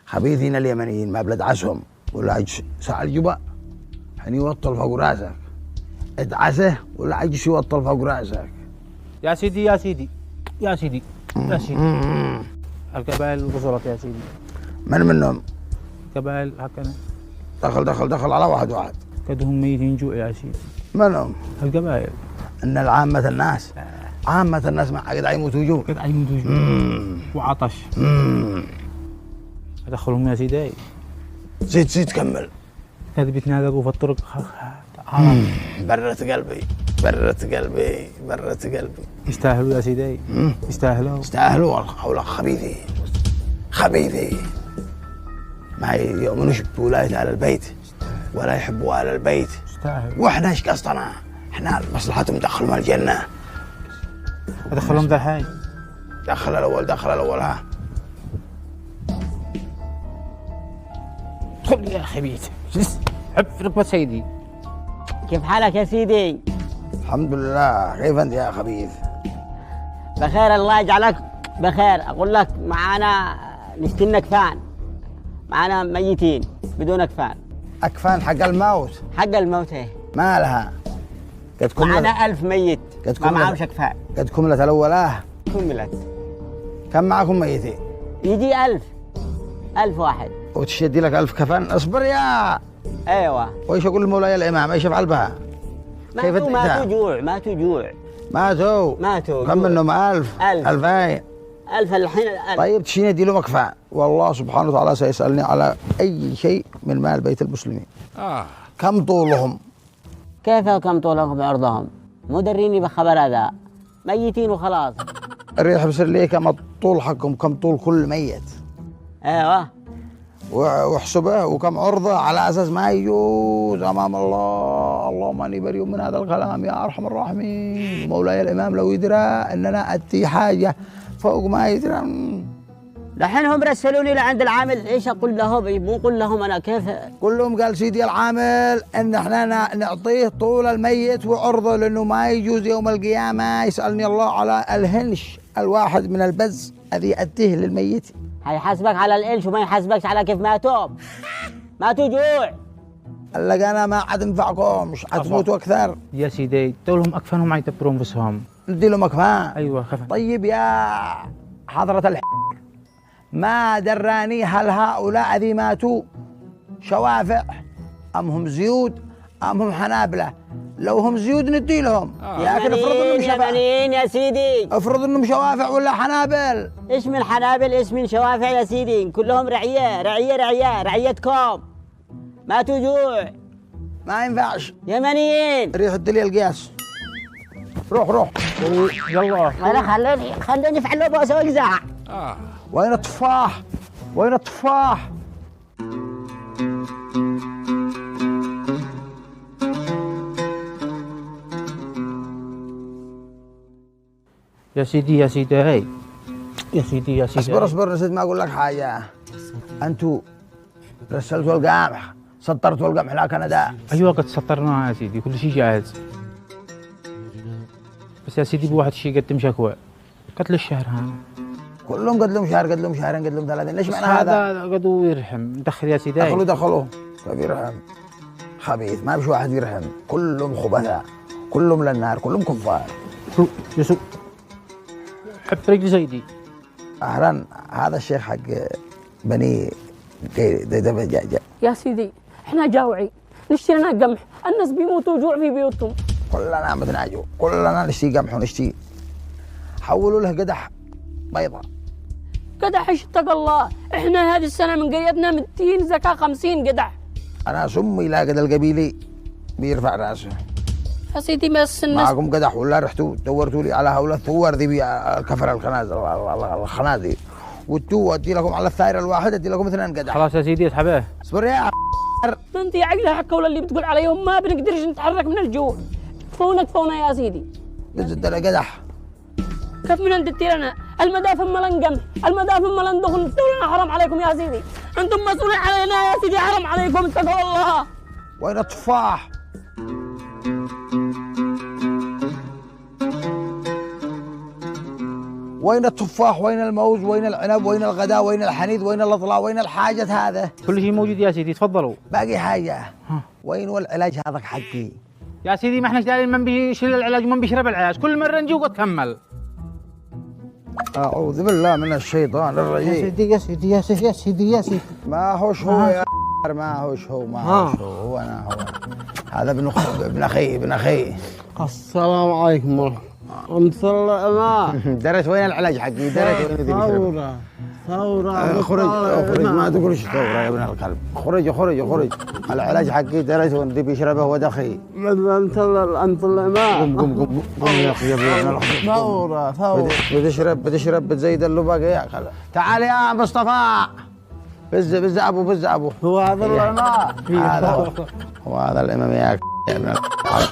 خبيثين اليمنيين ما بلدعسهم ولا عجس سأل جبا حين يوطل فوق راسك ادعسه ولا عجس يوطل فوق راسك. يا سيدي يا سيدي يا سيدي يا سيدي القبائل وصلت يا سيدي. من منهم؟ قبائل هكذا. دخل على واحد كدهم ميتين جوع يا سيدي. منهم؟ القبائل. ان عامة الناس ما قد يموتوا جوع. قد يموتوا جوع وعطش. ادخلهم يا سيدي. زيد كمل. هذه بتنادقوا في الطرق. برت قلبي. يستاهلوا يا سيدي. يستاهلوا والله خبيثين ما يؤمنوش بولاية أهل البيت ولا يحبوا أهل البيت. يستاهل. واحنا ايش قصدنا؟ احنا مصلحتهم ندخلهم الجنة. ادخلهم ذا الحين. دخل الأول ها. ادخل يا خبيث. جلس حب في ركبة سيدي. كيف حالك يا سيدي؟ الحمد لله. كيف أنت يا خبيث؟ بخير الله يجعلك بخير. أقول لك معانا نشتري أكفان. معانا ميتين بدون أكفان. أكفان حق الموت؟ حق الموت ايه. ما لها؟ معانا 1000 ميت ما معاهمش أكفان. قد كملت الأولى؟ كملت. كم معكم ميتين؟ يجي 1000 واحد. وتشدي لك 1000 كفن؟ اصبر يا. ايوه. وايش اقول لمولاي الامام؟ ايش افعل بها؟ ماتوا جوع. ماتوا. كم منهم؟ 1000 2000 1000 الحين. طيب تشيني ادي له مكفى، والله سبحانه وتعالى سيسالني على اي شيء من مال بيت المسلمين. كم طولهم؟ كيف كم طولهم بعرضهم؟ مو دريني بخبر هذا. ميتين وخلاص. الريح بصير لي كم الطول حقهم، كم طول كل ميت. ايوه. واحسبه وكم عرضه على اساس ما يجوز امام الله. اللهم اني بريء من هذا الكلام يا ارحم الراحمين. مولاي الامام لو يدرى اننا اتي حاجه فوق ما يدرى. الحين هم رسلوني لعند العامل. ايش اقول لهم؟ مو قل لهم انا كيف. كلهم قال سيدي العامل ان احنا نعطيه طول الميت وعرضه، لانه ما يجوز يوم القيامه يسالني الله على الهنش الواحد من البز الذي اتيه للميت. هيحاسبك على القلش وما يحاسبكش على كيف ماتوا جوع. قال لك انا ما عاد انفعكم، مش حتموتوا اكثر يا سيدي. دولهم اكفانهم ما يدبروا انفسهم. ندي لهم اكفان. ايوه كفن. طيب يا حضرة ما دراني هل هؤلاء ذي ماتوا شوافع ام هم زيود ام هم حنابلة؟ لو هم زيود ندي لهم. لكن افرض انهم يمنيين يا سيدي. افرض انهم شوافع ولا حنابل. ايش من حنابل ايش من شوافع يا سيدي؟ كلهم رعيتكم. ماتوا جوع. ما ينفعش. يمنيين. ريح الدليل القياس. روح يلا. خلوني افعل له بوسه واقزع. وين التفاح؟ يا سيدي اصبر نسيت ما اقول لك حاجه. انتوا رسلتوا القمح، سطرتوا القمح لا كندا. ايوه قد سطرناها يا سيدي، كل شيء جاهز. بس يا سيدي بواحد شيء قدم شكوى. قتل الشهر ها. كلهم قد لهم شهر، قد لهم شهرين، قد لهم 3. ليش معنى هذا؟ قدوا يرحم. دخل يا سيدي. دخلوا كيف يرحم؟ خبيث ما بش واحد يرحم. كلهم خبثاء، كلهم للنار، كلهم كفار. يسوع حب رجل سيدي. أهلا. هذا الشيخ حق بني يا سيدي احنا جاوعين نشتري لنا قمح. الناس بيموتوا جوع في بيوتهم. كلنا مثل جوع، كلنا نشتري قمح ونشتري. حولوا له قدح بيضة. قدح اتق الله. احنا هذه السنة من قريتنا 200 زكاة 50 قدح. أنا سمي لا قد القبيلي بيرفع راسه. يا سيدي بس الناس معكم قدح ولا رحتوا دورتوا لي على هؤلاء الثوار ذي الكفر الخنازير وانتوا ادي لكم على الثائر الواحد ادي لكم 2 قدح. خلاص يا سيدي اسحبه. اصبر يا انت يا عقلها حكوا اللي بتقول عليهم ما بنقدرش نتحرك من الجوع. كفونا يا سيدي. نزلت لنا قدح. كيف من ندتي لنا؟ المدافن ملن قمح، المدافن ملن دخل. لنا حرام عليكم يا سيدي. انتم مسؤولين علينا يا سيدي. حرام عليكم اتقوا الله. وين التفاح؟ وين التفاح، وين الموز، وين العنب، وين الغداء، وين الحنيذ، وين الاضلاع، وين الحاجة هذا؟ كل شيء موجود يا سيدي، تفضلوا. باقي حاجة، وين والعلاج هذاك حقي؟ يا سيدي ما احناش دارين من بيشيل العلاج ومن بيشرب العلاج، كل مرة نجي وتكمل. أعوذ بالله من الشيطان الرجيم. يا سيدي يا سيدي يا سيدي يا سيدي. ما هوش هو يا ما هوش هو، ما هوش هو أنا هو. هذا ابن أخي. السلام عليكم ورحمة الله. درس وين العلاج حقي؟ درس وين ذي بيشرب؟ ثورة خرج ما تقولش ثورة يا ابن الكلب. خرج. العلاج حقي درس وين ذي بيشربه ودخي. أنت الإمام. قم يا أخي يا ابن ثورة. بتشرب بتزيد اللباقة يا أخي. تعال يا مصطفى. بز أبو. هو هذا الإمام. هو هذا الإمام يا ابن